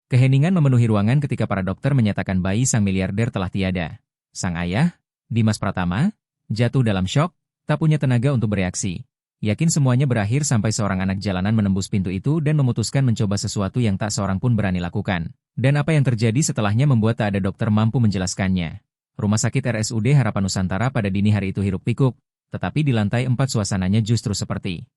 Keheningan memenuhi ruangan ketika para dokter menyatakan bayi sang miliarder telah tiada. Sang ayah, Dimas Pratama, jatuh dalam syok, tak punya tenaga untuk bereaksi. Yakin semuanya berakhir sampai seorang anak jalanan menembus pintu itu dan memutuskan mencoba sesuatu yang tak seorang pun berani lakukan. Dan apa yang terjadi setelahnya membuat tak ada dokter mampu menjelaskannya. Rumah sakit RSUD Harapan Nusantara pada dini hari itu hiruk-pikuk, tetapi di lantai 4 suasananya justru seperti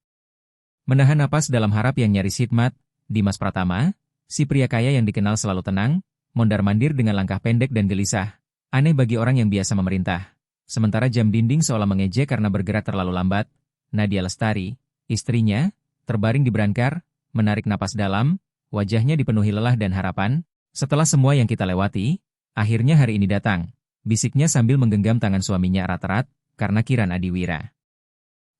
menahan napas dalam harap yang nyaris hikmat. Dimas Pratama, si pria kaya yang dikenal selalu tenang, mondar-mandir dengan langkah pendek dan gelisah. Aneh bagi orang yang biasa memerintah. Sementara jam dinding seolah mengejek karena bergerak terlalu lambat. Nadia Lestari, istrinya, terbaring di brankar, menarik napas dalam, wajahnya dipenuhi lelah dan harapan. Setelah semua yang kita lewati, akhirnya hari ini datang. Bisiknya sambil menggenggam tangan suaminya erat-erat, karena Kiran Adiwira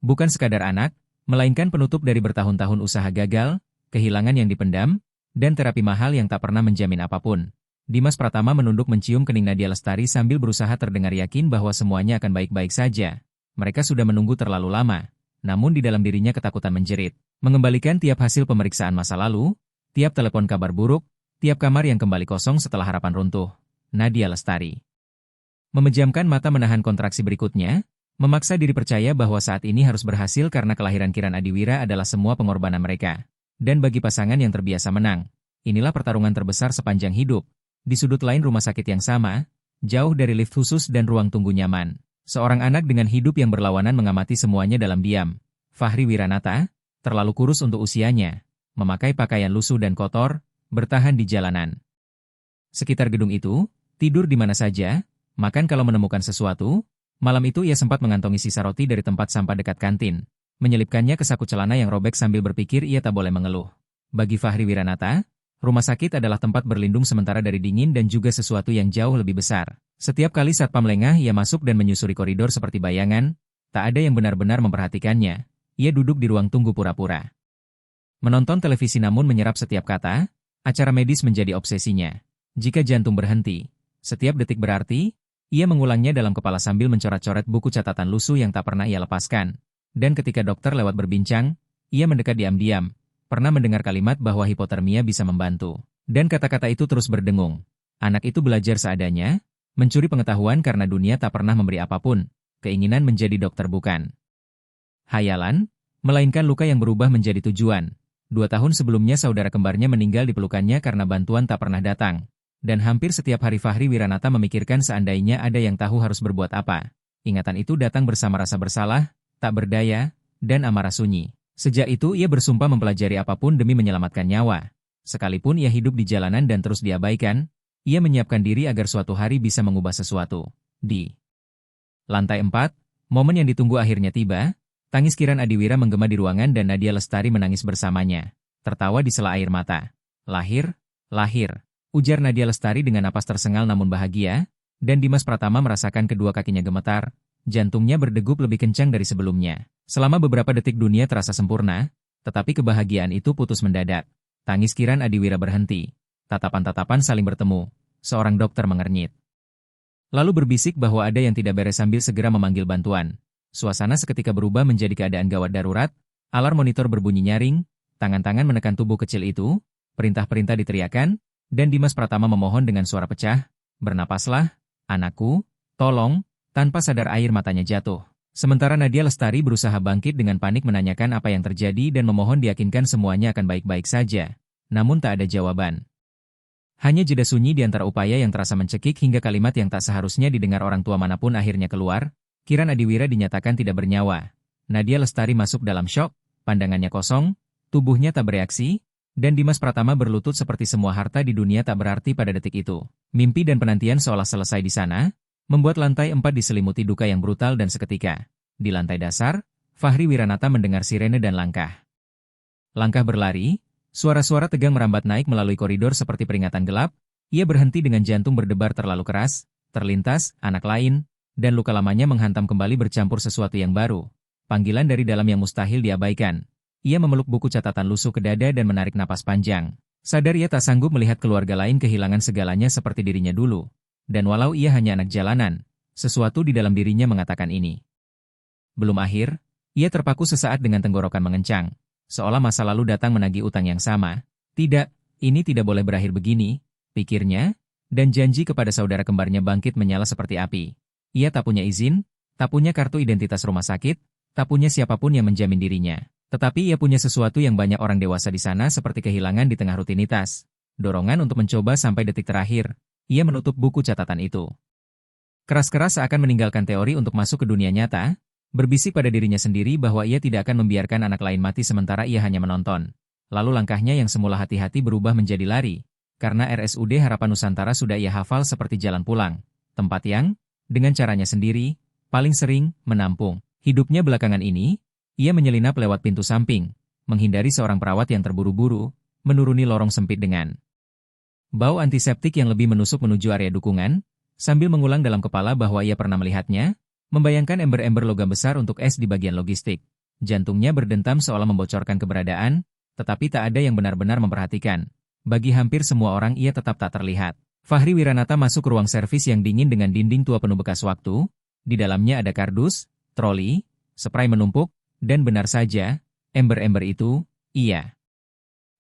bukan sekadar anak, melainkan penutup dari bertahun-tahun usaha gagal, kehilangan yang dipendam, dan terapi mahal yang tak pernah menjamin apapun. Dimas Pratama menunduk mencium kening Nadia Lestari sambil berusaha terdengar yakin bahwa semuanya akan baik-baik saja. Mereka sudah menunggu terlalu lama, namun di dalam dirinya ketakutan menjerit. Mengembalikan tiap hasil pemeriksaan masa lalu, tiap telepon kabar buruk, tiap kamar yang kembali kosong setelah harapan runtuh. Nadia Lestari memejamkan mata menahan kontraksi berikutnya, memaksa diri percaya bahwa saat ini harus berhasil karena kelahiran Kiran Adiwira adalah semua pengorbanan mereka. Dan bagi pasangan yang terbiasa menang, inilah pertarungan terbesar sepanjang hidup. Di sudut lain rumah sakit yang sama, jauh dari lift khusus dan ruang tunggu nyaman, seorang anak dengan hidup yang berlawanan mengamati semuanya dalam diam. Fahri Wiranata, terlalu kurus untuk usianya, memakai pakaian lusuh dan kotor, bertahan di jalanan. Sekitar gedung itu, tidur di mana saja, makan kalau menemukan sesuatu. Malam itu ia sempat mengantongi sisa roti dari tempat sampah dekat kantin, menyelipkannya ke saku celana yang robek sambil berpikir ia tak boleh mengeluh. Bagi Fahri Wiranata, rumah sakit adalah tempat berlindung sementara dari dingin dan juga sesuatu yang jauh lebih besar. Setiap kali satpam lengah ia masuk dan menyusuri koridor seperti bayangan, tak ada yang benar-benar memperhatikannya. Ia duduk di ruang tunggu pura-pura menonton televisi namun menyerap setiap kata. Acara medis menjadi obsesinya. Jika jantung berhenti, setiap detik berarti. Ia mengulangnya dalam kepala sambil mencoret-coret buku catatan lusuh yang tak pernah ia lepaskan. Dan ketika dokter lewat berbincang, ia mendekat diam-diam. Pernah mendengar kalimat bahwa hipotermia bisa membantu. Dan kata-kata itu terus berdengung. Anak itu belajar seadanya, mencuri pengetahuan karena dunia tak pernah memberi apapun. Keinginan menjadi dokter bukan hayalan, melainkan luka yang berubah menjadi tujuan. 2 tahun sebelumnya saudara kembarnya meninggal di pelukannya karena bantuan tak pernah datang. Dan hampir setiap hari Fahri Wiranata memikirkan seandainya ada yang tahu harus berbuat apa. Ingatan itu datang bersama rasa bersalah, tak berdaya, dan amarah sunyi. Sejak itu ia bersumpah mempelajari apapun demi menyelamatkan nyawa. Sekalipun ia hidup di jalanan dan terus diabaikan, ia menyiapkan diri agar suatu hari bisa mengubah sesuatu. Di lantai 4, momen yang ditunggu akhirnya tiba. Tangis Kiran Adiwira menggema di ruangan dan Nadia Lestari menangis bersamanya. Tertawa di sela air mata. Lahir, ujar Nadia Lestari dengan napas tersengal namun bahagia, dan Dimas Pratama merasakan kedua kakinya gemetar, jantungnya berdegup lebih kencang dari sebelumnya. Selama beberapa detik dunia terasa sempurna, tetapi kebahagiaan itu putus mendadak. Tangis Kiran Adiwira berhenti. Tatapan-tatapan saling bertemu. Seorang dokter mengernyit. Lalu berbisik bahwa ada yang tidak beres sambil segera memanggil bantuan. Suasana seketika berubah menjadi keadaan gawat darurat, alarm monitor berbunyi nyaring, tangan-tangan menekan tubuh kecil itu, perintah-perintah diteriakan, dan Dimas Pratama memohon dengan suara pecah, "Bernapaslah, anakku, tolong," tanpa sadar air matanya jatuh. Sementara Nadia Lestari berusaha bangkit dengan panik menanyakan apa yang terjadi dan memohon diyakinkan semuanya akan baik-baik saja. Namun tak ada jawaban. Hanya jeda sunyi di antara upaya yang terasa mencekik hingga kalimat yang tak seharusnya didengar orang tua manapun akhirnya keluar. Kiran Adiwira dinyatakan tidak bernyawa. Nadia Lestari masuk dalam syok, pandangannya kosong, tubuhnya tak bereaksi, dan Dimas Pratama berlutut seperti semua harta di dunia tak berarti pada detik itu. Mimpi dan penantian seolah selesai di sana, membuat lantai 4 diselimuti duka yang brutal dan seketika. Di lantai dasar, Fahri Wiranata mendengar sirene dan langkah. Langkah berlari, suara-suara tegang merambat naik melalui koridor seperti peringatan gelap. Ia berhenti dengan jantung berdebar terlalu keras, terlintas, anak lain, dan luka lamanya menghantam kembali bercampur sesuatu yang baru. Panggilan dari dalam yang mustahil diabaikan. Ia memeluk buku catatan lusuh ke dada dan menarik napas panjang. Sadar ia tak sanggup melihat keluarga lain kehilangan segalanya seperti dirinya dulu. Dan walau ia hanya anak jalanan, sesuatu di dalam dirinya mengatakan ini. Belum akhir, ia terpaku sesaat dengan tenggorokan mengencang. Seolah masa lalu datang menagih utang yang sama. Tidak, Ini tidak boleh berakhir begini, pikirnya, dan janji kepada saudara kembarnya bangkit menyala seperti api. Ia tak punya izin, tak punya kartu identitas rumah sakit, tak punya siapapun yang menjamin dirinya. Tetapi ia punya sesuatu yang banyak orang dewasa di sana seperti kehilangan di tengah rutinitas. Dorongan untuk mencoba sampai detik terakhir. Ia menutup buku catatan itu. Keras-keras seakan meninggalkan teori untuk masuk ke dunia nyata, berbisik pada dirinya sendiri bahwa ia tidak akan membiarkan anak lain mati sementara ia hanya menonton. Lalu langkahnya yang semula hati-hati berubah menjadi lari, karena RSUD Harapan Nusantara sudah ia hafal seperti jalan pulang. Tempat yang, dengan caranya sendiri, paling sering menampung hidupnya belakangan ini. Ia menyelinap lewat pintu samping, menghindari seorang perawat yang terburu-buru, menuruni lorong sempit dengan bau antiseptik yang lebih menusuk menuju area dukungan, sambil mengulang dalam kepala bahwa ia pernah melihatnya, membayangkan ember-ember logam besar untuk es di bagian logistik. Jantungnya berdentam seolah membocorkan keberadaan, tetapi tak ada yang benar-benar memperhatikan. Bagi hampir semua orang ia tetap tak terlihat. Fahri Wiranata masuk ke ruang servis yang dingin dengan dinding tua penuh bekas waktu. Di dalamnya ada kardus, troli, spray menumpuk, dan benar saja, ember-ember itu, iya.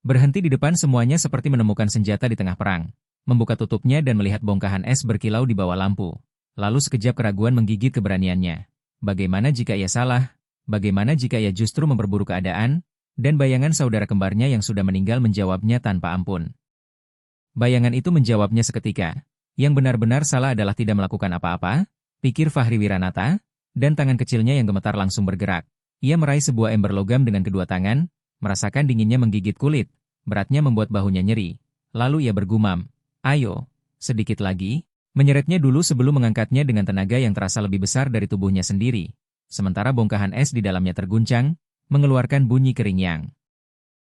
Berhenti di depan semuanya seperti menemukan senjata di tengah perang. Membuka tutupnya dan melihat bongkahan es berkilau di bawah lampu. Lalu sekejap keraguan menggigit keberaniannya. Bagaimana jika ia salah? Bagaimana jika ia justru memperburuk keadaan? Dan bayangan saudara kembarnya yang sudah meninggal menjawabnya tanpa ampun. Bayangan itu menjawabnya seketika. Yang benar-benar salah adalah tidak melakukan apa-apa, pikir Fahri Wiranata, dan tangan kecilnya yang gemetar langsung bergerak. Ia meraih sebuah ember logam dengan kedua tangan, merasakan dinginnya menggigit kulit, beratnya membuat bahunya nyeri. Lalu ia bergumam, "Ayo, sedikit lagi," menyeretnya dulu sebelum mengangkatnya dengan tenaga yang terasa lebih besar dari tubuhnya sendiri. Sementara bongkahan es di dalamnya terguncang, mengeluarkan bunyi kering yang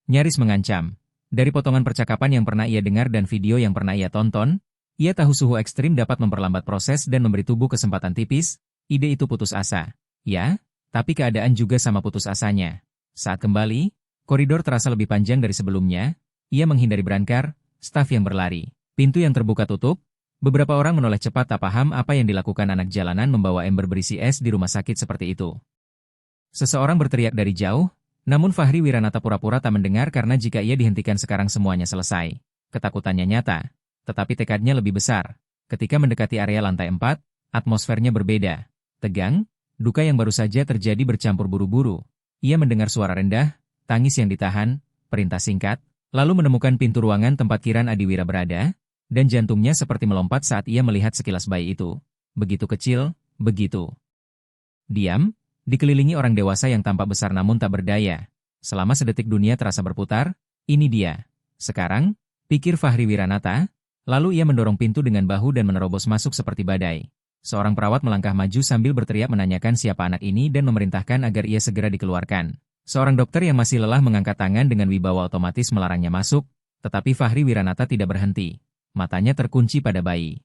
nyaris mengancam. Dari potongan percakapan yang pernah ia dengar dan video yang pernah ia tonton, ia tahu suhu ekstrim dapat memperlambat proses dan memberi tubuh kesempatan tipis. Ide itu putus asa. Ya, tapi keadaan juga sama putus asanya. Saat kembali, koridor terasa lebih panjang dari sebelumnya. Ia menghindari berangkar, staf yang berlari, pintu yang terbuka tutup. Beberapa orang menoleh cepat tak paham apa yang dilakukan anak jalanan membawa ember berisi es di rumah sakit seperti itu. Seseorang berteriak dari jauh, namun Fahri Wiranata pura-pura tak mendengar karena jika ia dihentikan sekarang semuanya selesai. Ketakutannya nyata, tetapi tekadnya lebih besar. Ketika mendekati area lantai 4, atmosfernya berbeda. Tegang, duka yang baru saja terjadi bercampur buru-buru. Ia mendengar suara rendah, tangis yang ditahan, perintah singkat, lalu menemukan pintu ruangan tempat Kiran Adiwira berada, dan jantungnya seperti melompat saat ia melihat sekilas bayi itu. Begitu kecil, begitu diam, dikelilingi orang dewasa yang tampak besar namun tak berdaya. Selama sedetik dunia terasa berputar, ini dia. Sekarang, pikir Fahri Wiranata, lalu ia mendorong pintu dengan bahu dan menerobos masuk seperti badai. Seorang perawat melangkah maju sambil berteriak menanyakan siapa anak ini dan memerintahkan agar ia segera dikeluarkan. Seorang dokter yang masih lelah mengangkat tangan dengan wibawa otomatis melarangnya masuk, tetapi Fahri Wiranata tidak berhenti. Matanya terkunci pada bayi.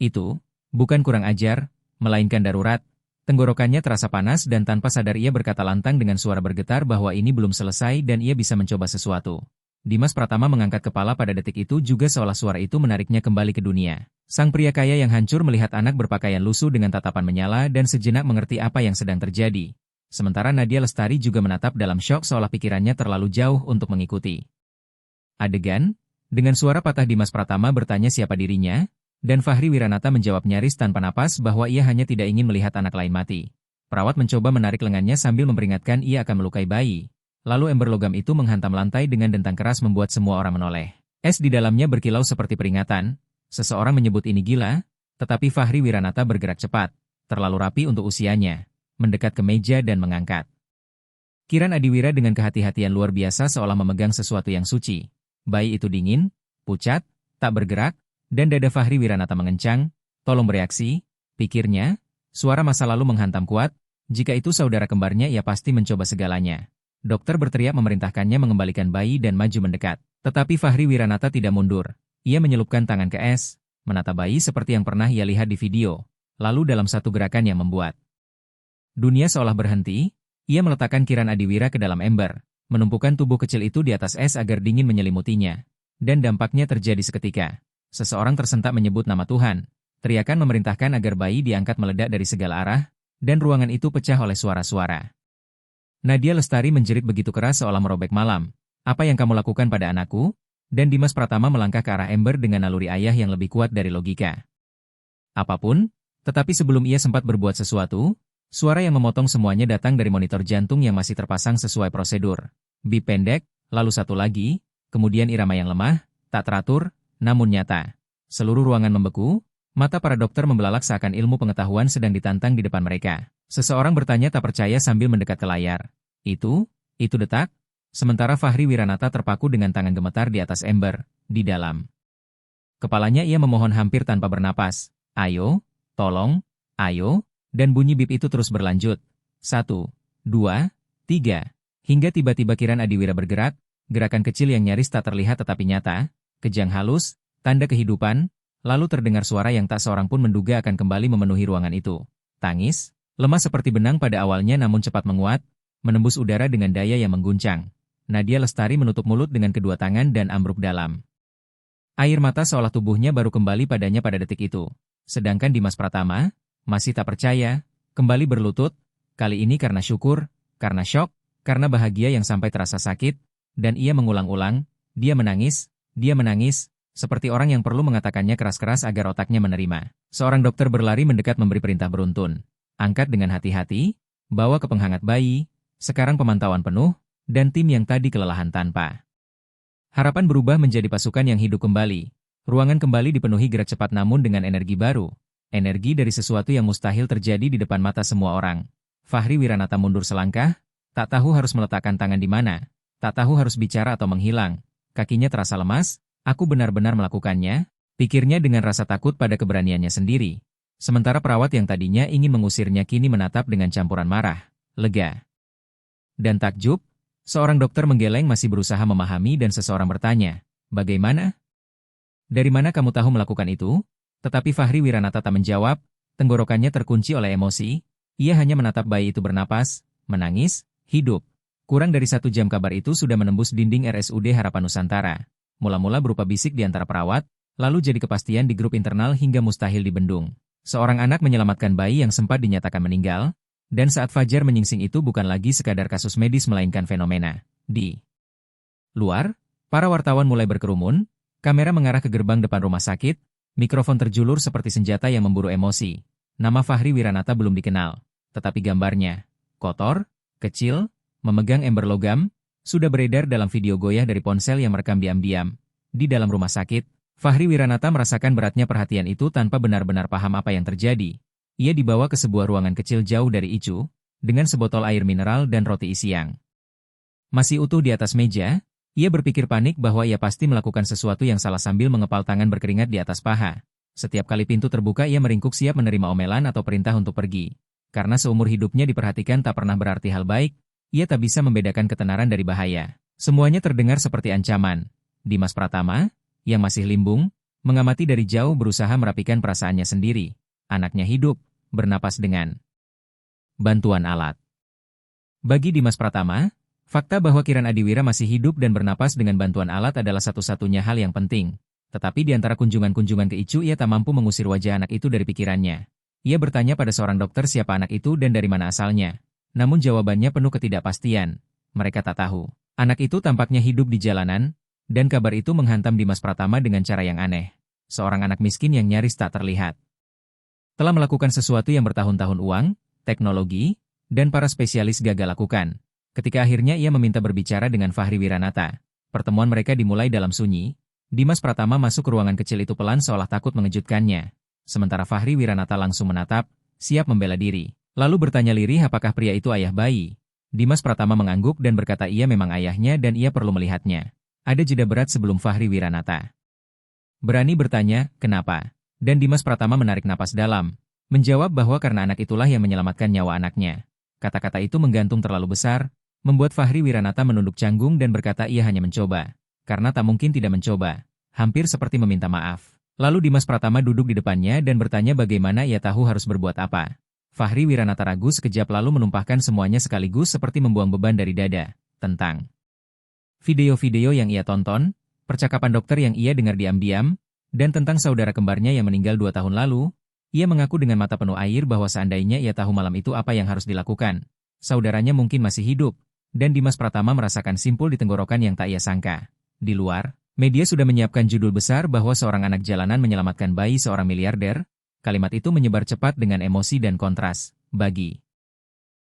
Itu, bukan kurang ajar, melainkan darurat. Tenggorokannya terasa panas dan tanpa sadar ia berkata lantang dengan suara bergetar bahwa ini belum selesai dan ia bisa mencoba sesuatu. Dimas Pratama mengangkat kepala pada detik itu juga seolah suara itu menariknya kembali ke dunia. Sang pria kaya yang hancur melihat anak berpakaian lusuh dengan tatapan menyala dan sejenak mengerti apa yang sedang terjadi. Sementara Nadia Lestari juga menatap dalam syok seolah pikirannya terlalu jauh untuk mengikuti adegan. Dengan suara patah Dimas Pratama bertanya siapa dirinya, dan Fahri Wiranata menjawab nyaris tanpa napas bahwa ia hanya tidak ingin melihat anak lain mati. Perawat mencoba menarik lengannya sambil memperingatkan ia akan melukai bayi. Lalu ember logam itu menghantam lantai dengan dentang keras membuat semua orang menoleh. Es di dalamnya berkilau seperti peringatan. Seseorang menyebut ini gila, tetapi Fahri Wiranata bergerak cepat, terlalu rapi untuk usianya, mendekat ke meja dan mengangkat Kiran Adiwira dengan kehati-hatian luar biasa seolah memegang sesuatu yang suci. Bayi itu dingin, pucat, tak bergerak, dan dada Fahri Wiranata mengencang. Tolong bereaksi, pikirnya. Suara masa lalu menghantam kuat. Jika itu saudara kembarnya ia pasti mencoba segalanya. Dokter berteriak memerintahkannya mengembalikan bayi dan maju mendekat. Tetapi Fahri Wiranata tidak mundur. Ia menyelupkan tangan ke es, menata bayi seperti yang pernah ia lihat di video. Lalu dalam satu gerakan yang membuat dunia seolah berhenti, ia meletakkan Kiran Adiwira ke dalam ember. Menumpukan tubuh kecil itu di atas es agar dingin menyelimutinya. Dan dampaknya terjadi seketika. Seseorang tersentak menyebut nama Tuhan. Teriakan memerintahkan agar bayi diangkat meledak dari segala arah, dan ruangan itu pecah oleh suara-suara. Nadia Lestari menjerit begitu keras seolah merobek malam. Apa yang kamu lakukan pada anakku? Dan Dimas Pratama melangkah ke arah Ember dengan naluri ayah yang lebih kuat dari logika. Apapun, tetapi sebelum ia sempat berbuat sesuatu, suara yang memotong semuanya datang dari monitor jantung yang masih terpasang sesuai prosedur. Bip pendek, lalu satu lagi, kemudian irama yang lemah, tak teratur, namun nyata. Seluruh ruangan membeku, mata para dokter membelalak seakan ilmu pengetahuan sedang ditantang di depan mereka. Seseorang bertanya tak percaya sambil mendekat ke layar. Itu detak. Sementara Fahri Wiranata terpaku dengan tangan gemetar di atas ember, di dalam. Kepalanya ia memohon hampir tanpa bernapas. Ayo, tolong, ayo, dan bunyi bip itu terus berlanjut. 1, 2, 3. Hingga tiba-tiba Kiran Adiwira bergerak, gerakan kecil yang nyaris tak terlihat tetapi nyata, kejang halus, tanda kehidupan, lalu terdengar suara yang tak seorang pun menduga akan kembali memenuhi ruangan itu. Tangis, lemah seperti benang pada awalnya namun cepat menguat, menembus udara dengan daya yang mengguncang. Nadia Lestari menutup mulut dengan kedua tangan dan ambruk dalam. Air mata seolah tubuhnya baru kembali padanya pada detik itu. Sedangkan Dimas Pratama, masih tak percaya, kembali berlutut, kali ini karena syukur, karena syok, karena bahagia yang sampai terasa sakit, dan ia mengulang-ulang, dia menangis, seperti orang yang perlu mengatakannya keras-keras agar otaknya menerima. Seorang dokter berlari mendekat memberi perintah beruntun. Angkat dengan hati-hati, bawa ke penghangat bayi, sekarang pemantauan penuh, dan tim yang tadi kelelahan tanpa harapan berubah menjadi pasukan yang hidup kembali. Ruangan kembali dipenuhi gerak cepat namun dengan energi baru. Energi dari sesuatu yang mustahil terjadi di depan mata semua orang. Fahri Wiranata mundur selangkah, tak tahu harus meletakkan tangan di mana, tak tahu harus bicara atau menghilang. Kakinya terasa lemas, aku benar-benar melakukannya, pikirnya dengan rasa takut pada keberaniannya sendiri. Sementara perawat yang tadinya ingin mengusirnya kini menatap dengan campuran marah, lega, dan takjub. Seorang dokter menggeleng masih berusaha memahami dan seseorang bertanya, bagaimana? Dari mana kamu tahu melakukan itu? Tetapi Fahri Wiranata tak menjawab, tenggorokannya terkunci oleh emosi, ia hanya menatap bayi itu bernapas, menangis, hidup. Kurang dari 1 jam kabar itu sudah menembus dinding RSUD Harapan Nusantara. Mula-mula berupa bisik di antara perawat, lalu jadi kepastian di grup internal hingga mustahil dibendung. Seorang anak menyelamatkan bayi yang sempat dinyatakan meninggal, dan saat Fajar menyingsing itu bukan lagi sekadar kasus medis melainkan fenomena. Di luar, para wartawan mulai berkerumun, kamera mengarah ke gerbang depan rumah sakit, mikrofon terjulur seperti senjata yang memburu emosi. Nama Fahri Wiranata belum dikenal, tetapi gambarnya, kotor, kecil, memegang ember logam, sudah beredar dalam video goyah dari ponsel yang merekam diam-diam. Di dalam rumah sakit, Fahri Wiranata merasakan beratnya perhatian itu tanpa benar-benar paham apa yang terjadi. Ia dibawa ke sebuah ruangan kecil jauh dari Icu, dengan sebotol air mineral dan roti isiang. Masih utuh di atas meja, ia berpikir panik bahwa ia pasti melakukan sesuatu yang salah sambil mengepal tangan berkeringat di atas paha. Setiap kali pintu terbuka ia meringkuk siap menerima omelan atau perintah untuk pergi. Karena seumur hidupnya diperhatikan tak pernah berarti hal baik, ia tak bisa membedakan ketenaran dari bahaya. Semuanya terdengar seperti ancaman. Dimas Pratama, yang masih limbung, mengamati dari jauh berusaha merapikan perasaannya sendiri. Anaknya hidup, bernapas dengan bantuan alat. Bagi Dimas Pratama, fakta bahwa Kiran Adiwira masih hidup dan bernapas dengan bantuan alat adalah satu-satunya hal yang penting. Tetapi di antara kunjungan-kunjungan ke Icu ia tak mampu mengusir wajah anak itu dari pikirannya. Ia bertanya pada seorang dokter siapa anak itu dan dari mana asalnya. Namun jawabannya penuh ketidakpastian. Mereka tak tahu. Anak itu tampaknya hidup di jalanan, dan kabar itu menghantam Dimas Pratama dengan cara yang aneh. Seorang anak miskin yang nyaris tak terlihat telah melakukan sesuatu yang bertahun-tahun uang, teknologi, dan para spesialis gagal lakukan. Ketika akhirnya ia meminta berbicara dengan Fahri Wiranata, pertemuan mereka dimulai dalam sunyi. Dimas Pratama masuk ke ruangan kecil itu pelan seolah takut mengejutkannya. Sementara Fahri Wiranata langsung menatap, siap membela diri. Lalu bertanya lirih apakah pria itu ayah bayi. Dimas Pratama mengangguk dan berkata ia memang ayahnya dan ia perlu melihatnya. Ada jeda berat sebelum Fahri Wiranata berani bertanya, kenapa? Dan Dimas Pratama menarik napas dalam, menjawab bahwa karena anak itulah yang menyelamatkan nyawa anaknya. Kata-kata itu menggantung terlalu besar, membuat Fahri Wiranata menunduk canggung dan berkata ia hanya mencoba. Karena tak mungkin tidak mencoba, hampir seperti meminta maaf. Lalu Dimas Pratama duduk di depannya dan bertanya bagaimana ia tahu harus berbuat apa. Fahri Wiranata ragu sekejap lalu menumpahkan semuanya sekaligus seperti membuang beban dari dada, tentang video-video yang ia tonton, percakapan dokter yang ia dengar diam-diam, dan tentang saudara kembarnya yang meninggal 2 tahun lalu. Ia mengaku dengan mata penuh air bahwa seandainya ia tahu malam itu apa yang harus dilakukan, saudaranya mungkin masih hidup, dan Dimas Pratama merasakan simpul di tenggorokan yang tak ia sangka. Di luar, Media sudah menyiapkan judul besar bahwa seorang anak jalanan menyelamatkan bayi seorang miliarder. Kalimat itu menyebar cepat dengan emosi dan kontras. Bagi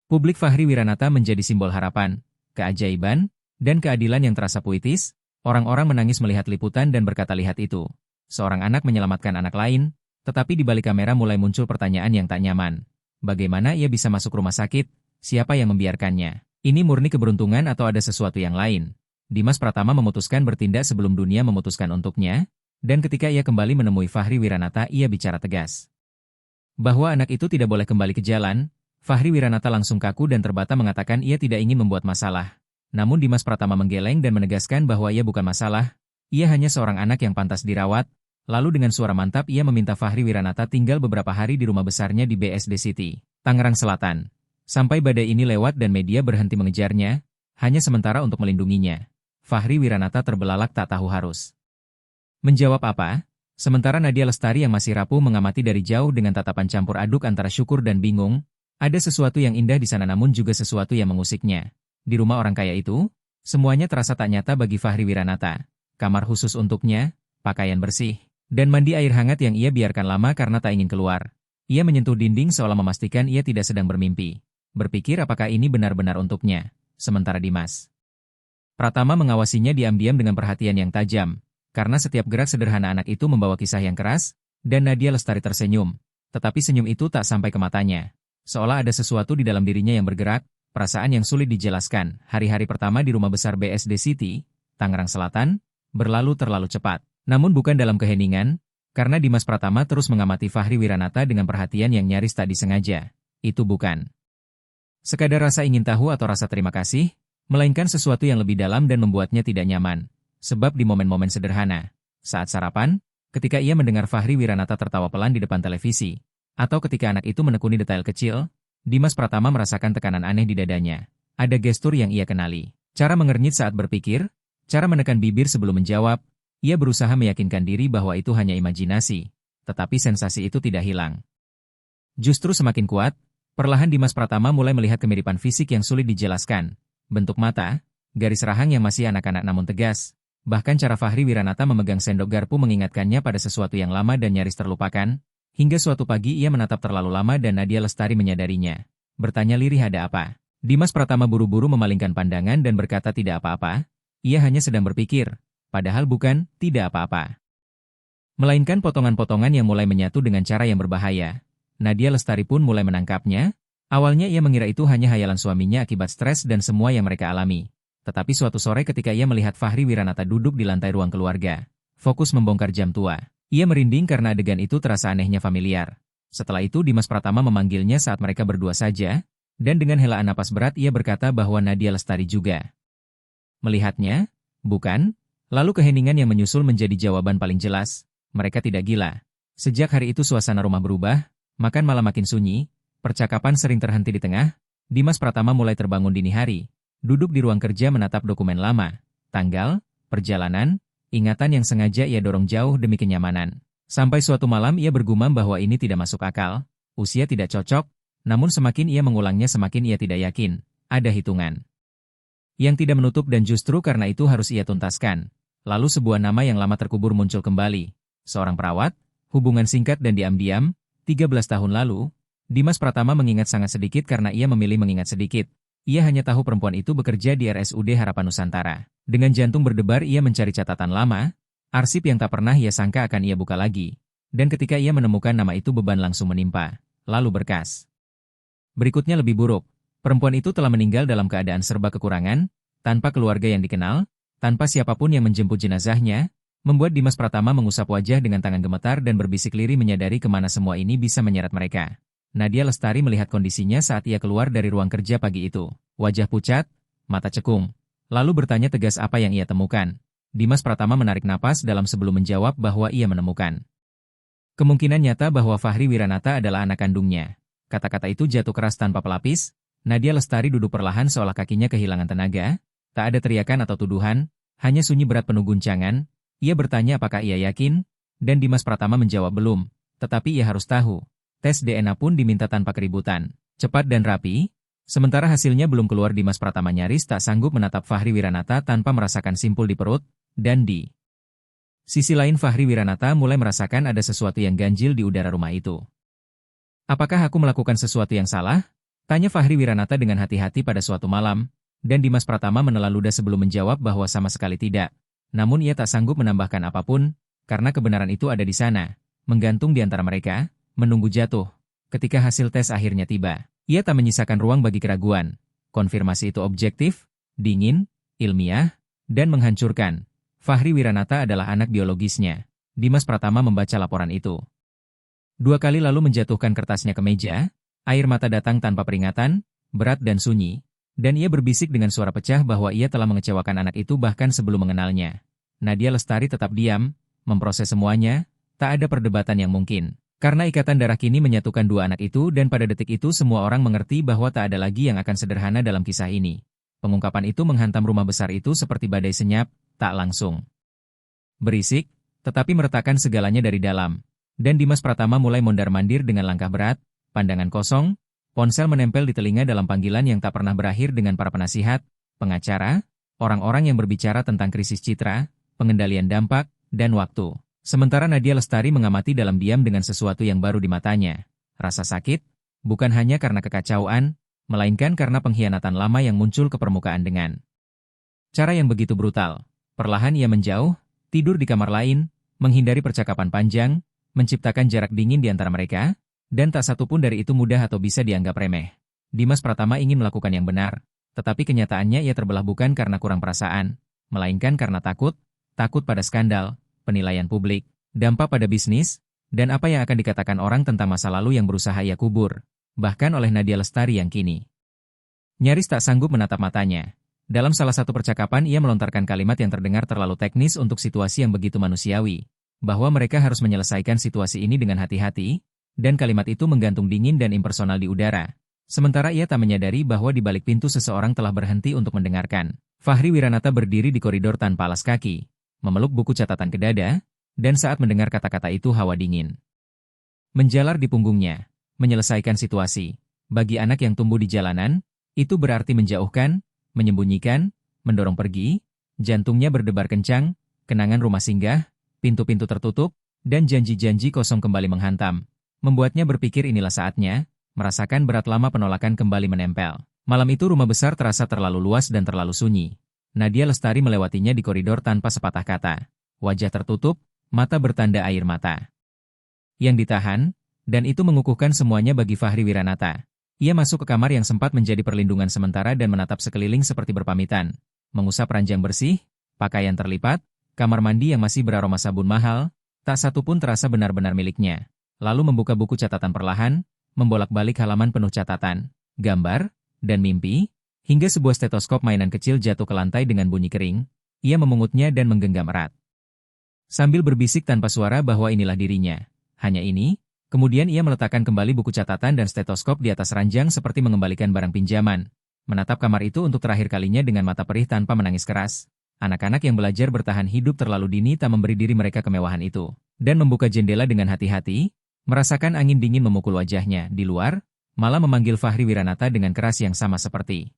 publik, Fahri Wiranata menjadi simbol harapan, keajaiban, dan keadilan yang terasa puitis. Orang-orang menangis melihat liputan dan berkata, lihat itu. Seorang anak menyelamatkan anak lain, tetapi di balik kamera mulai muncul pertanyaan yang tak nyaman. Bagaimana ia bisa masuk rumah sakit? Siapa yang membiarkannya? Ini murni keberuntungan atau ada sesuatu yang lain? Dimas Pratama memutuskan bertindak sebelum dunia memutuskan untuknya, dan ketika ia kembali menemui Fahri Wiranata, ia bicara tegas. Bahwa anak itu tidak boleh kembali ke jalan. Fahri Wiranata langsung kaku dan terbata mengatakan ia tidak ingin membuat masalah. Namun Dimas Pratama menggeleng dan menegaskan bahwa ia bukan masalah, ia hanya seorang anak yang pantas dirawat. Lalu dengan suara mantap ia meminta Fahri Wiranata tinggal beberapa hari di rumah besarnya di BSD City, Tangerang Selatan. Sampai badai ini lewat dan media berhenti mengejarnya, hanya sementara untuk melindunginya. Fahri Wiranata terbelalak tak tahu harus menjawab apa, sementara Nadia Lestari yang masih rapuh mengamati dari jauh dengan tatapan campur aduk antara syukur dan bingung. Ada sesuatu yang indah di sana namun juga sesuatu yang mengusiknya. Di rumah orang kaya itu, semuanya terasa tak nyata bagi Fahri Wiranata. Kamar khusus untuknya, pakaian bersih, dan mandi air hangat yang ia biarkan lama karena tak ingin keluar. Ia menyentuh dinding seolah memastikan ia tidak sedang bermimpi. Berpikir apakah ini benar-benar untuknya. Sementara Dimas Pratama mengawasinya diam-diam dengan perhatian yang tajam, karena setiap gerak sederhana anak itu membawa kisah yang keras, dan Nadia Lestari tersenyum. Tetapi senyum itu tak sampai ke matanya. Seolah ada sesuatu di dalam dirinya yang bergerak, perasaan yang sulit dijelaskan. Hari-hari pertama di rumah besar BSD City, Tangerang Selatan, berlalu terlalu cepat. Namun bukan dalam keheningan, karena Dimas Pratama terus mengamati Fahri Wiranata dengan perhatian yang nyaris tak disengaja. Itu bukan sekadar rasa ingin tahu atau rasa terima kasih, melainkan sesuatu yang lebih dalam dan membuatnya tidak nyaman. Sebab di momen-momen sederhana, saat sarapan, ketika ia mendengar Fahri Wiranata tertawa pelan di depan televisi, atau ketika anak itu menekuni detail kecil, Dimas Pratama merasakan tekanan aneh di dadanya. Ada gestur yang ia kenali, cara mengernyit saat berpikir, cara menekan bibir sebelum menjawab. Ia berusaha meyakinkan diri bahwa itu hanya imajinasi, tetapi sensasi itu tidak hilang. Justru semakin kuat, perlahan Dimas Pratama mulai melihat kemiripan fisik yang sulit dijelaskan. Bentuk mata, garis rahang yang masih anak-anak namun tegas, bahkan cara Fahri Wiranata memegang sendok garpu mengingatkannya pada sesuatu yang lama dan nyaris terlupakan, hingga suatu pagi ia menatap terlalu lama dan Nadia Lestari menyadarinya. Bertanya lirih, ada apa? Dimas Pratama buru-buru memalingkan pandangan dan berkata tidak apa-apa, ia hanya sedang berpikir, padahal bukan, tidak apa-apa. Melainkan potongan-potongan yang mulai menyatu dengan cara yang berbahaya. Nadia Lestari pun mulai menangkapnya. Awalnya ia mengira itu hanya hayalan suaminya akibat stres dan semua yang mereka alami. Tetapi suatu sore ketika ia melihat Fahri Wiranata duduk di lantai ruang keluarga, fokus membongkar jam tua, ia merinding karena adegan itu terasa anehnya familiar. Setelah itu Dimas Pratama memanggilnya saat mereka berdua saja, dan dengan helaan napas berat ia berkata bahwa Nadia Lestari juga melihatnya, bukan? Lalu keheningan yang menyusul menjadi jawaban paling jelas, mereka tidak gila. Sejak hari itu suasana rumah berubah, makan malam makin sunyi. Percakapan sering terhenti di tengah. Dimas Pratama mulai terbangun dini hari. Duduk di ruang kerja menatap dokumen lama. Tanggal, perjalanan, ingatan yang sengaja ia dorong jauh demi kenyamanan. Sampai suatu malam ia bergumam bahwa ini tidak masuk akal. Usia tidak cocok. Namun semakin ia mengulangnya semakin ia tidak yakin. Ada hitungan yang tidak menutup dan justru karena itu harus ia tuntaskan. Lalu sebuah nama yang lama terkubur muncul kembali. Seorang perawat, hubungan singkat dan diam-diam, 13 tahun lalu. Dimas Pratama mengingat sangat sedikit karena ia memilih mengingat sedikit. Ia hanya tahu perempuan itu bekerja di RSUD Harapan Nusantara. Dengan jantung berdebar ia mencari catatan lama, arsip yang tak pernah ia sangka akan ia buka lagi. Dan ketika ia menemukan nama itu beban langsung menimpa. Lalu berkas berikutnya lebih buruk. Perempuan itu telah meninggal dalam keadaan serba kekurangan, tanpa keluarga yang dikenal, tanpa siapapun yang menjemput jenazahnya, membuat Dimas Pratama mengusap wajah dengan tangan gemetar dan berbisik lirih menyadari kemana semua ini bisa menyeret mereka. Nadia Lestari melihat kondisinya saat ia keluar dari ruang kerja pagi itu. Wajah pucat, mata cekung. Lalu bertanya tegas apa yang ia temukan. Dimas Pratama menarik napas dalam sebelum menjawab bahwa ia menemukan kemungkinan nyata bahwa Fahri Wiranata adalah anak kandungnya. Kata-kata itu jatuh keras tanpa pelapis. Nadia Lestari duduk perlahan seolah kakinya kehilangan tenaga. Tak ada teriakan atau tuduhan, hanya sunyi berat penuh guncangan. Ia bertanya apakah ia yakin, dan Dimas Pratama menjawab belum. Tetapi ia harus tahu. Tes DNA pun diminta tanpa keributan, cepat dan rapi. Sementara hasilnya belum keluar Dimas Pratama nyaris tak sanggup menatap Fahri Wiranata tanpa merasakan simpul di perut, dan di Sisi lain Fahri Wiranata mulai merasakan ada sesuatu yang ganjil di udara rumah itu. Apakah aku melakukan sesuatu yang salah? Tanya Fahri Wiranata dengan hati-hati pada suatu malam, dan Dimas Pratama menelan ludah sebelum menjawab bahwa sama sekali tidak. Namun ia tak sanggup menambahkan apapun, karena kebenaran itu ada di sana, menggantung di antara mereka, menunggu jatuh. Ketika hasil tes akhirnya tiba, ia tak menyisakan ruang bagi keraguan. Konfirmasi itu objektif, dingin, ilmiah, dan menghancurkan. Fahri Wiranata adalah anak biologisnya. Dimas Pratama membaca laporan itu. 2 kali lalu menjatuhkan kertasnya ke meja, air mata datang tanpa peringatan, berat dan sunyi, dan ia berbisik dengan suara pecah bahwa ia telah mengecewakan anak itu bahkan sebelum mengenalnya. Nadia Lestari tetap diam, memproses semuanya, tak ada perdebatan yang mungkin. Karena ikatan darah kini menyatukan 2 anak itu dan pada detik itu semua orang mengerti bahwa tak ada lagi yang akan sederhana dalam kisah ini. Pengungkapan itu menghantam rumah besar itu seperti badai senyap, tak langsung berisik, tetapi meretakkan segalanya dari dalam. Dan Dimas Pratama mulai mondar-mandir dengan langkah berat, pandangan kosong, ponsel menempel di telinga dalam panggilan yang tak pernah berakhir dengan para penasihat, pengacara, orang-orang yang berbicara tentang krisis citra, pengendalian dampak, dan waktu. Sementara Nadia Lestari mengamati dalam diam dengan sesuatu yang baru di matanya. Rasa sakit, bukan hanya karena kekacauan, melainkan karena pengkhianatan lama yang muncul ke permukaan dengan cara yang begitu brutal. Perlahan ia menjauh, tidur di kamar lain, menghindari percakapan panjang, menciptakan jarak dingin di antara mereka, dan tak satu pun dari itu mudah atau bisa dianggap remeh. Dimas Pratama ingin melakukan yang benar, tetapi kenyataannya ia terbelah bukan karena kurang perasaan, melainkan karena takut pada skandal, penilaian publik, dampak pada bisnis, dan apa yang akan dikatakan orang tentang masa lalu yang berusaha ia kubur, bahkan oleh Nadia Lestari yang kini nyaris tak sanggup menatap matanya. Dalam salah satu percakapan ia melontarkan kalimat yang terdengar terlalu teknis untuk situasi yang begitu manusiawi, bahwa mereka harus menyelesaikan situasi ini dengan hati-hati, dan kalimat itu menggantung dingin dan impersonal di udara. Sementara ia tak menyadari bahwa di balik pintu seseorang telah berhenti untuk mendengarkan. Fahri Wiranata berdiri di koridor tanpa alas kaki, memeluk buku catatan ke dada, dan saat mendengar kata-kata itu hawa dingin menjalar di punggungnya. Menyelesaikan situasi, bagi anak yang tumbuh di jalanan, itu berarti menjauhkan, menyembunyikan, mendorong pergi, jantungnya berdebar kencang, kenangan rumah singgah, pintu-pintu tertutup, dan janji-janji kosong kembali menghantam. Membuatnya berpikir inilah saatnya, merasakan berat lama penolakan kembali menempel. Malam itu rumah besar terasa terlalu luas dan terlalu sunyi. Nadia Lestari melewatinya di koridor tanpa sepatah kata. Wajah tertutup, mata bertanda air mata yang ditahan, dan itu mengukuhkan semuanya bagi Fahri Wiranata. Ia masuk ke kamar yang sempat menjadi perlindungan sementara dan menatap sekeliling seperti berpamitan. Mengusap ranjang bersih, pakaian terlipat, kamar mandi yang masih beraroma sabun mahal, tak satu pun terasa benar-benar miliknya. Lalu membuka buku catatan perlahan, membolak-balik halaman penuh catatan, gambar, dan mimpi, hingga sebuah stetoskop mainan kecil jatuh ke lantai dengan bunyi kering. Ia memungutnya dan menggenggam erat, sambil berbisik tanpa suara bahwa inilah dirinya. Hanya ini. Kemudian ia meletakkan kembali buku catatan dan stetoskop di atas ranjang seperti mengembalikan barang pinjaman. Menatap kamar itu untuk terakhir kalinya dengan mata perih tanpa menangis keras. Anak-anak yang belajar bertahan hidup terlalu dini tak memberi diri mereka kemewahan itu. Dan membuka jendela dengan hati-hati, merasakan angin dingin memukul wajahnya. Di luar, malah memanggil Fahri Wiranata dengan keras yang sama seperti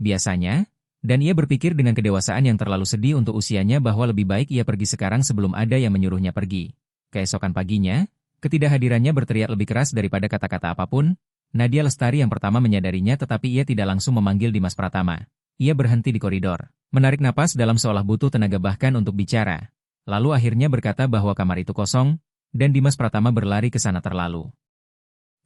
biasanya, dan ia berpikir dengan kedewasaan yang terlalu sedih untuk usianya bahwa lebih baik ia pergi sekarang sebelum ada yang menyuruhnya pergi. Keesokan paginya, ketidakhadirannya berteriak lebih keras daripada kata-kata apapun. Nadia Lestari yang pertama menyadarinya tetapi ia tidak langsung memanggil Dimas Pratama. Ia berhenti di koridor, menarik napas dalam seolah butuh tenaga bahkan untuk bicara. Lalu akhirnya berkata bahwa kamar itu kosong, dan Dimas Pratama berlari ke sana terlalu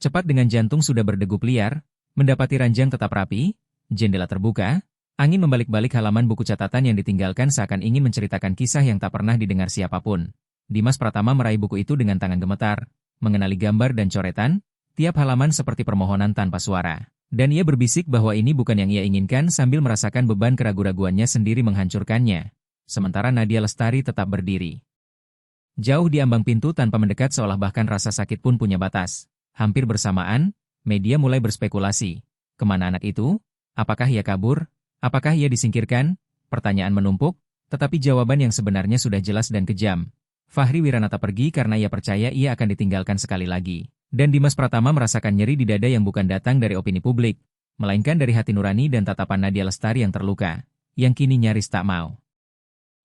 cepat dengan jantung sudah berdegup liar, mendapati ranjang tetap rapi, jendela terbuka, angin membalik-balik halaman buku catatan yang ditinggalkan seakan ingin menceritakan kisah yang tak pernah didengar siapapun. Dimas Pratama meraih buku itu dengan tangan gemetar, mengenali gambar dan coretan, tiap halaman seperti permohonan tanpa suara. Dan ia berbisik bahwa ini bukan yang ia inginkan sambil merasakan beban keraguan-raguannya sendiri menghancurkannya. Sementara Nadia Lestari tetap berdiri jauh di ambang pintu tanpa mendekat seolah bahkan rasa sakit pun punya batas. Hampir bersamaan, media mulai berspekulasi. Kemana anak itu? Apakah ia kabur? Apakah ia disingkirkan? Pertanyaan menumpuk, tetapi jawaban yang sebenarnya sudah jelas dan kejam. Fahri Wiranata pergi karena ia percaya ia akan ditinggalkan sekali lagi. Dan Dimas Pratama merasakan nyeri di dada yang bukan datang dari opini publik, melainkan dari hati nurani dan tatapan Nadia Lestari yang terluka, yang kini nyaris tak mau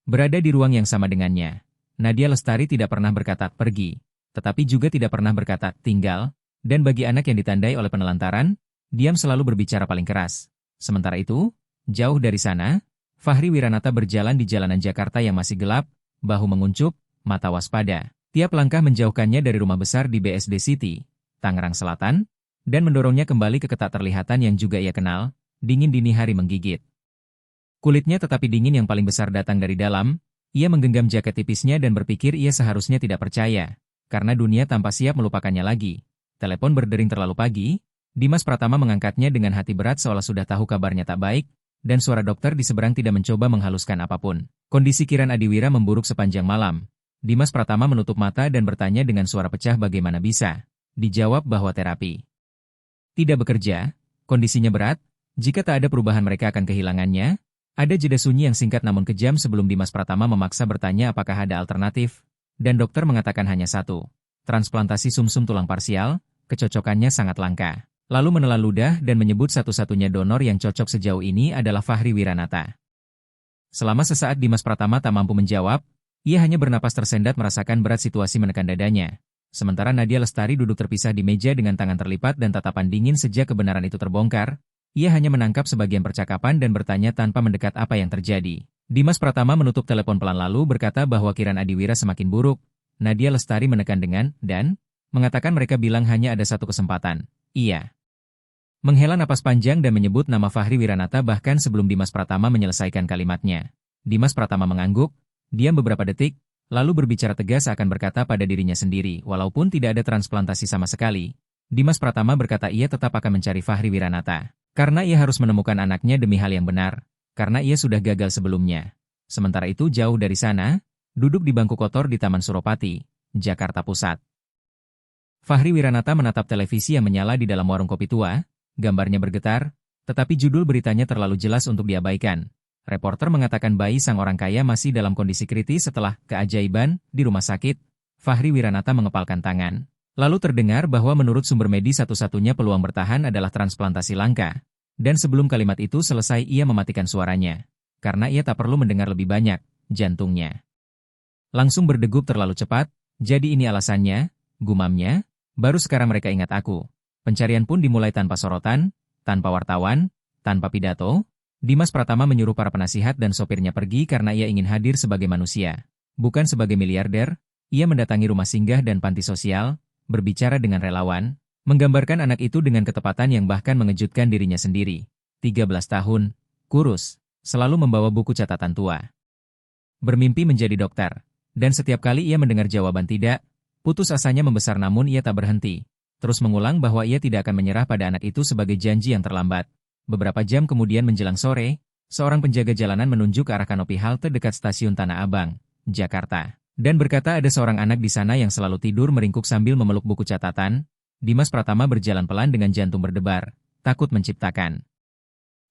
berada di ruang yang sama dengannya. Nadia Lestari tidak pernah berkata pergi, tetapi juga tidak pernah berkata tinggal, dan bagi anak yang ditandai oleh penelantaran, diam selalu berbicara paling keras. Sementara itu, jauh dari sana, Fahri Wiranata berjalan di jalanan Jakarta yang masih gelap, bahu menguncup, mata waspada. Tiap langkah menjauhkannya dari rumah besar di BSD City, Tangerang Selatan, dan mendorongnya kembali ke ketak terlihatan yang juga ia kenal, dingin dini hari menggigit. Kulitnya tetapi dingin yang paling besar datang dari dalam, ia menggenggam jaket tipisnya dan berpikir ia seharusnya tidak percaya, karena dunia tanpa siap melupakannya lagi. Telepon berdering terlalu pagi, Dimas Pratama mengangkatnya dengan hati berat seolah sudah tahu kabarnya tak baik, dan suara dokter di seberang tidak mencoba menghaluskan apapun. Kondisi Kiran Adiwira memburuk sepanjang malam. Dimas Pratama menutup mata dan bertanya dengan suara pecah bagaimana bisa. Dijawab bahwa terapi tidak bekerja, kondisinya berat, jika tak ada perubahan mereka akan kehilangannya. Ada jeda sunyi yang singkat namun kejam sebelum Dimas Pratama memaksa bertanya apakah ada alternatif, dan dokter mengatakan hanya satu. Transplantasi sumsum tulang parsial, kecocokannya sangat langka. Lalu menelan ludah dan menyebut satu-satunya donor yang cocok sejauh ini adalah Fahri Wiranata. Selama sesaat Dimas Pratama tak mampu menjawab, ia hanya bernapas tersendat merasakan berat situasi menekan dadanya. Sementara Nadia Lestari duduk terpisah di meja dengan tangan terlipat dan tatapan dingin sejak kebenaran itu terbongkar. Ia hanya menangkap sebagian percakapan dan bertanya tanpa mendekat apa yang terjadi. Dimas Pratama menutup telepon pelan lalu berkata bahwa Kiran Adiwira semakin buruk. Nadia Lestari menekan dengan, dan, mengatakan mereka bilang hanya ada satu kesempatan. Iya. Menghela napas panjang dan menyebut nama Fahri Wiranata bahkan sebelum Dimas Pratama menyelesaikan kalimatnya. Dimas Pratama mengangguk, diam beberapa detik, lalu berbicara tegas akan berkata pada dirinya sendiri, walaupun tidak ada transplantasi sama sekali. Dimas Pratama berkata ia tetap akan mencari Fahri Wiranata. Karena ia harus menemukan anaknya demi hal yang benar, karena ia sudah gagal sebelumnya. Sementara itu jauh dari sana, duduk di bangku kotor di Taman Suropati, Jakarta Pusat. Fahri Wiranata menatap televisi yang menyala di dalam warung kopi tua, gambarnya bergetar, tetapi judul beritanya terlalu jelas untuk diabaikan. Reporter mengatakan bayi sang orang kaya masih dalam kondisi kritis setelah keajaiban di rumah sakit. Fahri Wiranata mengepalkan tangan. Lalu terdengar bahwa menurut sumber medis satu-satunya peluang bertahan adalah transplantasi langka. Dan sebelum kalimat itu selesai ia mematikan suaranya. Karena ia tak perlu mendengar lebih banyak, jantungnya langsung berdegup terlalu cepat, jadi ini alasannya, gumamnya, baru sekarang mereka ingat aku. Pencarian pun dimulai tanpa sorotan, tanpa wartawan, tanpa pidato. Dimas Pratama menyuruh para penasihat dan sopirnya pergi karena ia ingin hadir sebagai manusia. Bukan sebagai miliarder, ia mendatangi rumah singgah dan panti sosial, berbicara dengan relawan, menggambarkan anak itu dengan ketepatan yang bahkan mengejutkan dirinya sendiri. 13 tahun, kurus, selalu membawa buku catatan tua. Bermimpi menjadi dokter, dan setiap kali ia mendengar jawaban tidak, putus asanya membesar namun ia tak berhenti. Terus mengulang bahwa ia tidak akan menyerah pada anak itu sebagai janji yang terlambat. Beberapa jam kemudian menjelang sore, seorang penjaga jalanan menunjuk ke arah kanopi halte dekat stasiun Tanah Abang, Jakarta. Dan berkata ada seorang anak di sana yang selalu tidur meringkuk sambil memeluk buku catatan. Dimas Pratama berjalan pelan dengan jantung berdebar, takut menciptakan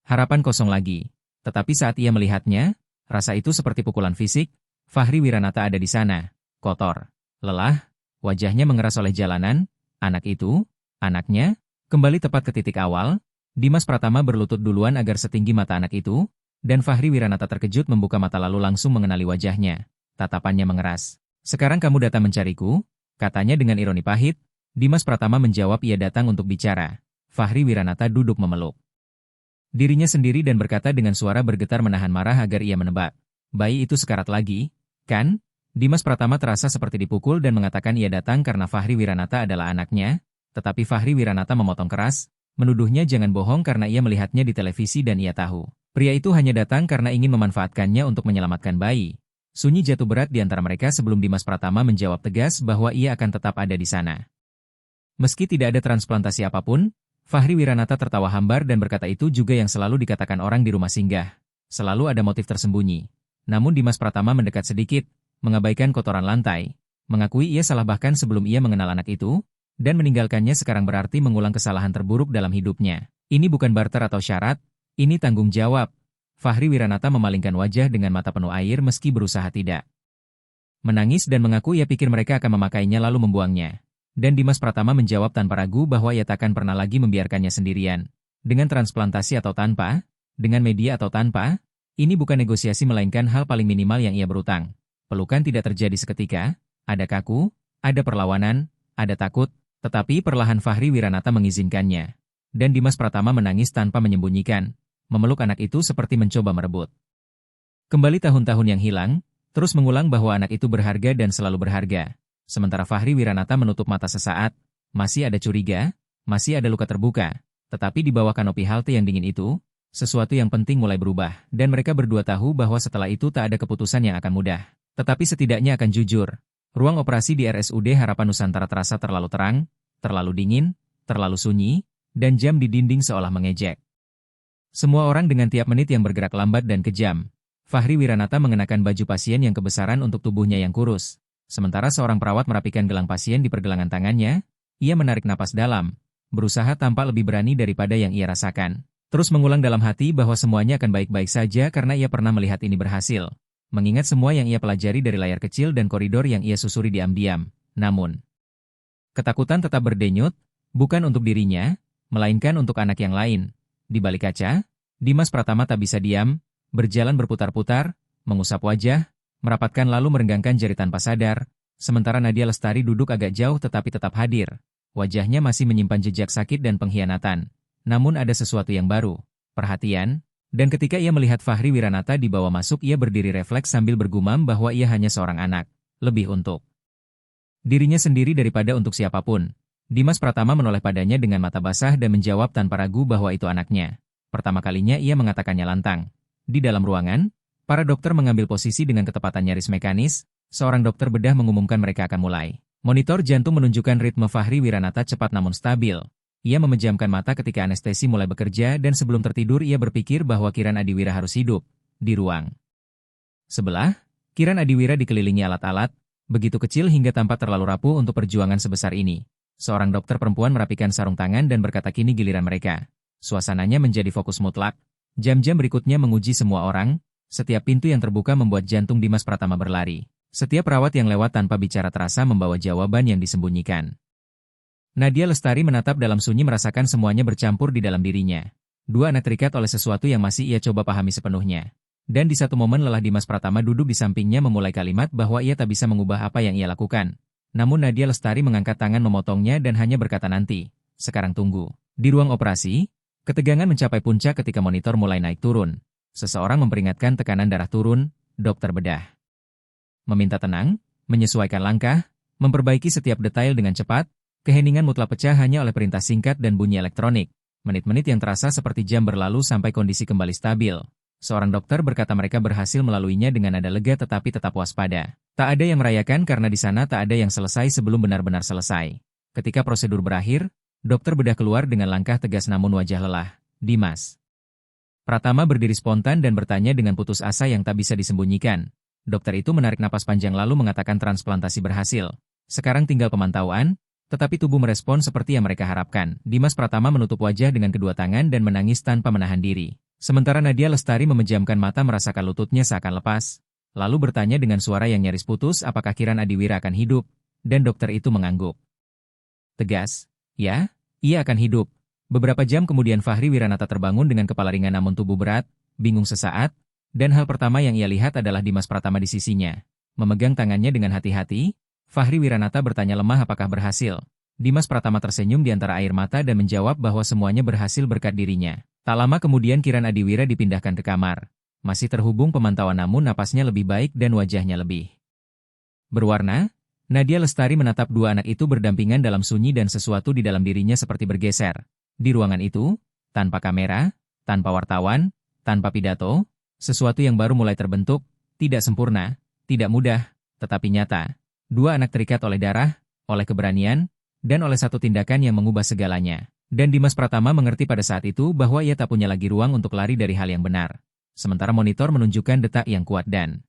harapan kosong lagi. Tetapi saat ia melihatnya, rasa itu seperti pukulan fisik. Fahri Wiranata ada di sana, kotor, lelah, wajahnya mengeras oleh jalanan. Anak itu, anaknya, kembali tepat ke titik awal. Dimas Pratama berlutut duluan agar setinggi mata anak itu, dan Fahri Wiranata terkejut membuka mata lalu langsung mengenali wajahnya. Tatapannya mengeras. Sekarang kamu datang mencariku? Katanya dengan ironi pahit. Dimas Pratama menjawab ia datang untuk bicara. Fahri Wiranata duduk memeluk dirinya sendiri dan berkata dengan suara bergetar menahan marah agar ia menebak. Bayi itu sekarat lagi, kan? Dimas Pratama terasa seperti dipukul dan mengatakan ia datang karena Fahri Wiranata adalah anaknya, tetapi Fahri Wiranata memotong keras, menuduhnya jangan bohong karena ia melihatnya di televisi dan ia tahu. Pria itu hanya datang karena ingin memanfaatkannya untuk menyelamatkan bayi. Sunyi jatuh berat di antara mereka sebelum Dimas Pratama menjawab tegas bahwa ia akan tetap ada di sana. Meski tidak ada transplantasi apapun, Fahri Wiranata tertawa hambar dan berkata itu juga yang selalu dikatakan orang di rumah singgah. Selalu ada motif tersembunyi. Namun Dimas Pratama mendekat sedikit, mengabaikan kotoran lantai, mengakui ia salah bahkan sebelum ia mengenal anak itu, dan meninggalkannya sekarang berarti mengulang kesalahan terburuk dalam hidupnya. Ini bukan barter atau syarat, ini tanggung jawab. Fahri Wiranata memalingkan wajah dengan mata penuh air meski berusaha tidak menangis dan mengaku ia pikir mereka akan memakainya lalu membuangnya. Dan Dimas Pratama menjawab tanpa ragu bahwa ia takkan pernah lagi membiarkannya sendirian. Dengan transplantasi atau tanpa, dengan media atau tanpa, ini bukan negosiasi melainkan hal paling minimal yang ia berutang. Pelukan tidak terjadi seketika, ada kaku, ada perlawanan, ada takut, tetapi perlahan Fahri Wiranata mengizinkannya. Dan Dimas Pratama menangis tanpa menyembunyikan, memeluk anak itu seperti mencoba merebut. Kembali tahun-tahun yang hilang, terus mengulang bahwa anak itu berharga dan selalu berharga. Sementara Fahri Wiranata menutup mata sesaat, masih ada curiga, masih ada luka terbuka. Tetapi di bawah kanopi halte yang dingin itu, sesuatu yang penting mulai berubah, dan mereka berdua tahu bahwa setelah itu tak ada keputusan yang akan mudah. Tetapi setidaknya akan jujur. Ruang operasi di RSUD Harapan Nusantara terasa terlalu terang, terlalu dingin, terlalu sunyi, dan jam di dinding seolah mengejek. Semua orang dengan tiap menit yang bergerak lambat dan kejam. Fahri Wiranata mengenakan baju pasien yang kebesaran untuk tubuhnya yang kurus. Sementara seorang perawat merapikan gelang pasien di pergelangan tangannya, ia menarik napas dalam, berusaha tampak lebih berani daripada yang ia rasakan. Terus mengulang dalam hati bahwa semuanya akan baik-baik saja karena ia pernah melihat ini berhasil. Mengingat semua yang ia pelajari dari layar kecil dan koridor yang ia susuri diam-diam. Namun, ketakutan tetap berdenyut, bukan untuk dirinya, melainkan untuk anak yang lain. Di balik kaca, Dimas Pratama tak bisa diam, berjalan berputar-putar, mengusap wajah, merapatkan lalu merenggangkan jari tanpa sadar, sementara Nadia Lestari duduk agak jauh tetapi tetap hadir. Wajahnya masih menyimpan jejak sakit dan pengkhianatan. Namun ada sesuatu yang baru, perhatian, dan ketika ia melihat Fahri Wiranata dibawa masuk ia berdiri refleks sambil bergumam bahwa ia hanya seorang anak, lebih untuk dirinya sendiri daripada untuk siapapun. Dimas Pratama menoleh padanya dengan mata basah dan menjawab tanpa ragu bahwa itu anaknya. Pertama kalinya ia mengatakannya lantang. Di dalam ruangan, para dokter mengambil posisi dengan ketepatan nyaris mekanis, seorang dokter bedah mengumumkan mereka akan mulai. Monitor jantung menunjukkan ritme Fahri Wiranata cepat namun stabil. Ia memejamkan mata ketika anestesi mulai bekerja dan sebelum tertidur ia berpikir bahwa Kiran Adiwira harus hidup. Di ruang sebelah, Kiran Adiwira dikelilingi alat-alat, begitu kecil hingga tampak terlalu rapuh untuk perjuangan sebesar ini. Seorang dokter perempuan merapikan sarung tangan dan berkata kini giliran mereka. Suasananya menjadi fokus mutlak. Jam-jam berikutnya menguji semua orang, setiap pintu yang terbuka membuat jantung Dimas Pratama berlari. Setiap perawat yang lewat tanpa bicara terasa membawa jawaban yang disembunyikan. Nadia Lestari menatap dalam sunyi merasakan semuanya bercampur di dalam dirinya. Dua anak terikat oleh sesuatu yang masih ia coba pahami sepenuhnya. Dan di satu momen lelah Dimas Pratama duduk di sampingnya memulai kalimat bahwa ia tak bisa mengubah apa yang ia lakukan. Namun Nadia Lestari mengangkat tangan memotongnya dan hanya berkata nanti. Sekarang tunggu. Di ruang operasi, ketegangan mencapai puncak ketika monitor mulai naik turun. Seseorang memperingatkan tekanan darah turun, dokter bedah meminta tenang, menyesuaikan langkah, memperbaiki setiap detail dengan cepat. Keheningan mutlak pecah hanya oleh perintah singkat dan bunyi elektronik. Menit-menit yang terasa seperti jam berlalu sampai kondisi kembali stabil. Seorang dokter berkata mereka berhasil melaluinya dengan nada lega tetapi tetap waspada. Tak ada yang merayakan karena di sana tak ada yang selesai sebelum benar-benar selesai. Ketika prosedur berakhir, dokter bedah keluar dengan langkah tegas namun wajah lelah. Dimas Pratama berdiri spontan dan bertanya dengan putus asa yang tak bisa disembunyikan. Dokter itu menarik napas panjang lalu mengatakan transplantasi berhasil. Sekarang tinggal pemantauan. Tetapi tubuh merespon seperti yang mereka harapkan. Dimas Pratama menutup wajah dengan kedua tangan dan menangis tanpa menahan diri. Sementara Nadia Lestari memejamkan mata merasakan lututnya seakan lepas. Lalu bertanya dengan suara yang nyaris putus apakah Kiran Adiwira akan hidup. Dan dokter itu mengangguk tegas. Ya, ia akan hidup. Beberapa jam kemudian Fahri Wiranata terbangun dengan kepala ringan namun tubuh berat, bingung sesaat. Dan hal pertama yang ia lihat adalah Dimas Pratama di sisinya. Memegang tangannya dengan hati-hati, Fahri Wiranata bertanya lemah apakah berhasil. Dimas Pratama tersenyum di antara air mata dan menjawab bahwa semuanya berhasil berkat dirinya. Tak lama kemudian Kiran Adiwira dipindahkan ke kamar. Masih terhubung pemantauan namun napasnya lebih baik dan wajahnya lebih berwarna. Nadia Lestari menatap dua anak itu berdampingan dalam sunyi dan sesuatu di dalam dirinya seperti bergeser. Di ruangan itu, tanpa kamera, tanpa wartawan, tanpa pidato, sesuatu yang baru mulai terbentuk, tidak sempurna, tidak mudah, tetapi nyata. Dua anak terikat oleh darah, oleh keberanian, dan oleh satu tindakan yang mengubah segalanya. Dan Dimas Pratama mengerti pada saat itu bahwa ia tak punya lagi ruang untuk lari dari hal yang benar. Sementara monitor menunjukkan detak yang kuat dan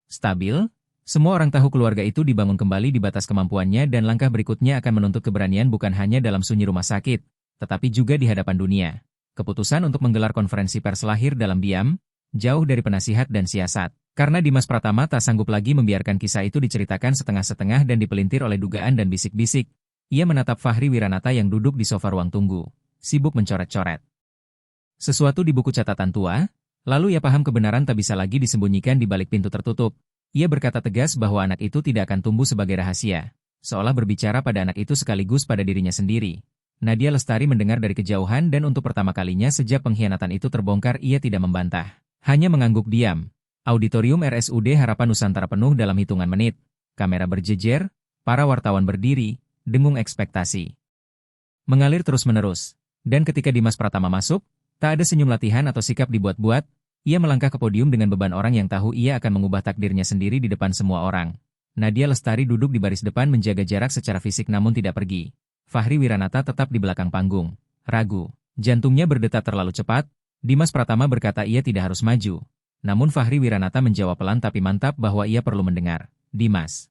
stabil, semua orang tahu keluarga itu dibangun kembali di batas kemampuannya dan langkah berikutnya akan menuntut keberanian bukan hanya dalam sunyi rumah sakit, tetapi juga di hadapan dunia. Keputusan untuk menggelar konferensi pers lahir dalam diam, jauh dari penasihat dan siasat. Karena Dimas Pratama tak sanggup lagi membiarkan kisah itu diceritakan setengah-setengah dan dipelintir oleh dugaan dan bisik-bisik, ia menatap Fahri Wiranata yang duduk di sofa ruang tunggu, sibuk mencoret-coret sesuatu di buku catatan tua, lalu ia paham kebenaran tak bisa lagi disembunyikan di balik pintu tertutup. Ia berkata tegas bahwa anak itu tidak akan tumbuh sebagai rahasia, seolah berbicara pada anak itu sekaligus pada dirinya sendiri. Nadia Lestari mendengar dari kejauhan dan untuk pertama kalinya sejak pengkhianatan itu terbongkar ia tidak membantah. Hanya mengangguk diam. Auditorium RSUD Harapan Nusantara penuh dalam hitungan menit. Kamera berjejer, para wartawan berdiri, dengung ekspektasi. Mengalir terus-menerus. Dan ketika Dimas Pratama masuk, tak ada senyum latihan atau sikap dibuat-buat. Ia melangkah ke podium dengan beban orang yang tahu ia akan mengubah takdirnya sendiri di depan semua orang. Nadia Lestari duduk di baris depan menjaga jarak secara fisik namun tidak pergi. Fahri Wiranata tetap di belakang panggung. Ragu. Jantungnya berdetak terlalu cepat. Dimas Pratama berkata ia tidak harus maju. Namun Fahri Wiranata menjawab pelan tapi mantap bahwa ia perlu mendengar. Dimas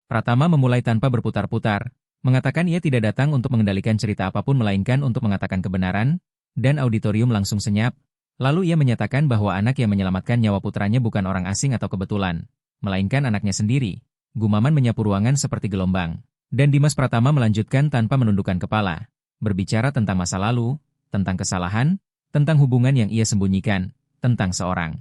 Pratama memulai tanpa berputar-putar. Mengatakan ia tidak datang untuk mengendalikan cerita apapun melainkan untuk mengatakan kebenaran. Dan auditorium langsung senyap. Lalu ia menyatakan bahwa anak yang menyelamatkan nyawa putranya bukan orang asing atau kebetulan, melainkan anaknya sendiri. Gumaman menyapu ruangan seperti gelombang. Dan Dimas Pratama melanjutkan tanpa menundukkan kepala. Berbicara tentang masa lalu, tentang kesalahan, tentang hubungan yang ia sembunyikan, tentang seorang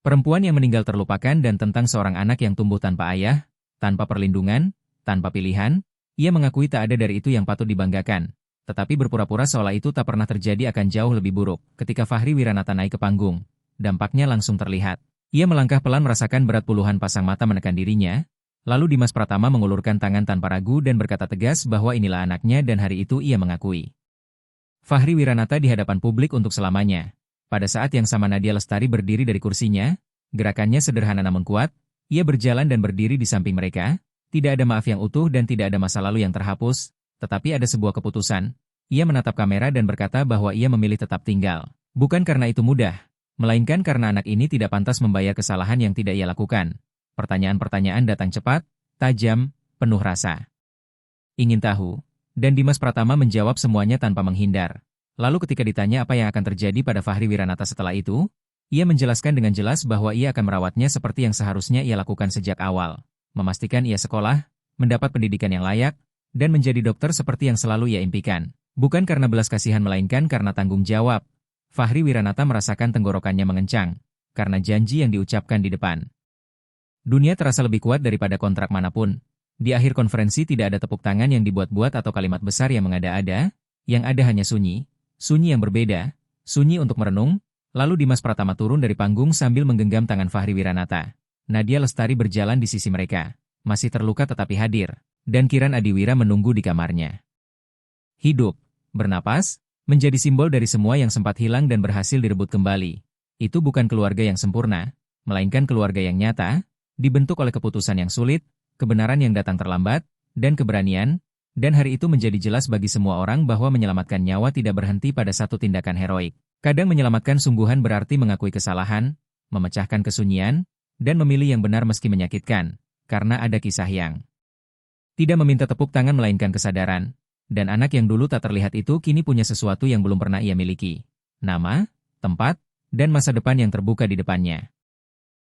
perempuan yang meninggal terlupakan dan tentang seorang anak yang tumbuh tanpa ayah, tanpa perlindungan, tanpa pilihan. Ia mengakui tak ada dari itu yang patut dibanggakan. Tetapi berpura-pura seolah itu tak pernah terjadi akan jauh lebih buruk. Ketika Fahri Wiranata naik ke panggung, dampaknya langsung terlihat. Ia melangkah pelan merasakan berat puluhan pasang mata menekan dirinya. Lalu Dimas Pratama mengulurkan tangan tanpa ragu dan berkata tegas bahwa inilah anaknya dan hari itu ia mengakui. Fahri Wiranata di hadapan publik untuk selamanya. Pada saat yang sama Nadia Lestari berdiri dari kursinya, gerakannya sederhana namun kuat. Ia berjalan dan berdiri di samping mereka. Tidak ada maaf yang utuh dan tidak ada masa lalu yang terhapus. Tetapi ada sebuah keputusan. Ia menatap kamera dan berkata bahwa ia memilih tetap tinggal. Bukan karena itu mudah, melainkan karena anak ini tidak pantas membayar kesalahan yang tidak ia lakukan. Pertanyaan-pertanyaan datang cepat, tajam, penuh rasa. Ingin tahu, dan Dimas Pratama menjawab semuanya tanpa menghindar. Lalu ketika ditanya apa yang akan terjadi pada Fahri Wiranata setelah itu, ia menjelaskan dengan jelas bahwa ia akan merawatnya seperti yang seharusnya ia lakukan sejak awal. Memastikan ia sekolah, mendapat pendidikan yang layak, dan menjadi dokter seperti yang selalu ia impikan. Bukan karena belas kasihan melainkan karena tanggung jawab. Fahri Wiranata merasakan tenggorokannya mengencang, karena janji yang diucapkan di depan. Dunia terasa lebih kuat daripada kontrak manapun. Di akhir konferensi tidak ada tepuk tangan yang dibuat-buat atau kalimat besar yang mengada-ada, yang ada hanya sunyi, sunyi yang berbeda, sunyi untuk merenung. Lalu Dimas Pratama turun dari panggung sambil menggenggam tangan Fahri Wiranata. Nadia Lestari berjalan di sisi mereka, masih terluka tetapi hadir. Dan Kiran Adiwira menunggu di kamarnya. Hidup, bernapas, menjadi simbol dari semua yang sempat hilang dan berhasil direbut kembali. Itu bukan keluarga yang sempurna, melainkan keluarga yang nyata, dibentuk oleh keputusan yang sulit, kebenaran yang datang terlambat, dan keberanian, dan hari itu menjadi jelas bagi semua orang bahwa menyelamatkan nyawa tidak berhenti pada satu tindakan heroik. Kadang menyelamatkan sungguhan berarti mengakui kesalahan, memecahkan kesunyian, dan memilih yang benar meski menyakitkan, karena ada kisah yang tidak meminta tepuk tangan melainkan kesadaran. Dan anak yang dulu tak terlihat itu kini punya sesuatu yang belum pernah ia miliki. Nama, tempat, dan masa depan yang terbuka di depannya.